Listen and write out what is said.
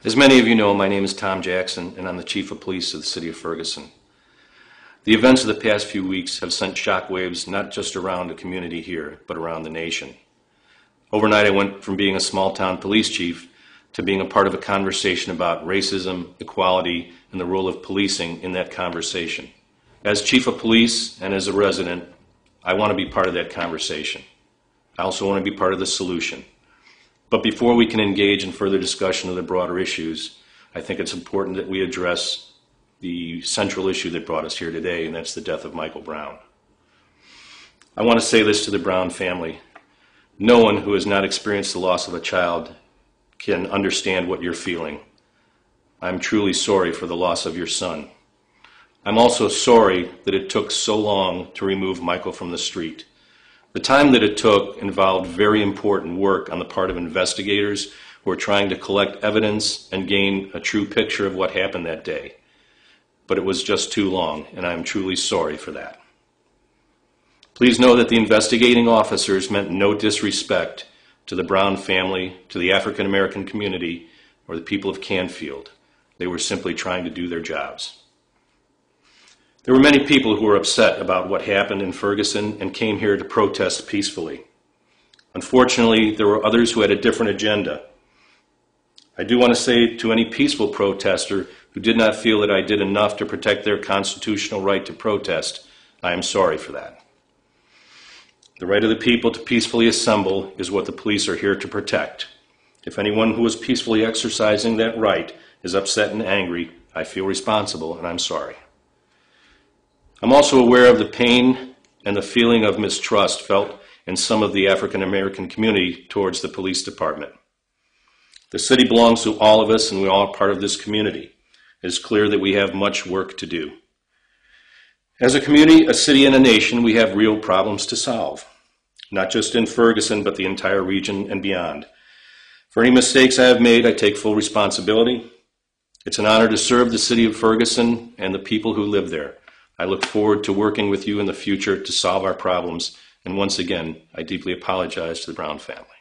As many of you know, my name is Tom Jackson, and I'm the Chief of Police of the City of Ferguson. The events of the past few weeks have sent shockwaves not just around the community here, but around the nation. Overnight, I went from being a small-town police chief to being a part of a conversation about racism, equality, and the role of policing in that conversation. As Chief of Police and as a resident, I want to be part of that conversation. I also want to be part of the solution. But before we can engage in further discussion of the broader issues, I think it's important that we address the central issue that brought us here today, and that's the death of Michael Brown. I want to say this to the Brown family. No one who has not experienced the loss of a child can understand what you're feeling. I'm truly sorry for the loss of your son. I'm also sorry that it took so long to remove Michael from the street. The time that it took involved very important work on the part of investigators who were trying to collect evidence and gain a true picture of what happened that day. But it was just too long, and I'm truly sorry for that. Please know that the investigating officers meant no disrespect to the Brown family, to the African American community, or the people of Canfield. They were simply trying to do their jobs. There were many people who were upset about what happened in Ferguson and came here to protest peacefully. Unfortunately, there were others who had a different agenda. I do want to say to any peaceful protester who did not feel that I did enough to protect their constitutional right to protest, I am sorry for that. The right of the people to peacefully assemble is what the police are here to protect. If anyone who is peacefully exercising that right is upset and angry, I feel responsible, and I'm sorry. I'm also aware of the pain and the feeling of mistrust felt in some of the African American community towards the police department. The city belongs to all of us, and we all are part of this community. It is clear that we have much work to do. As a community, a city, and a nation, we have real problems to solve, not just in Ferguson, but the entire region and beyond. For any mistakes I have made, I take full responsibility. It's an honor to serve the city of Ferguson and the people who live there. I look forward to working with you in the future to solve our problems, and once again, I deeply apologize to the Brown family.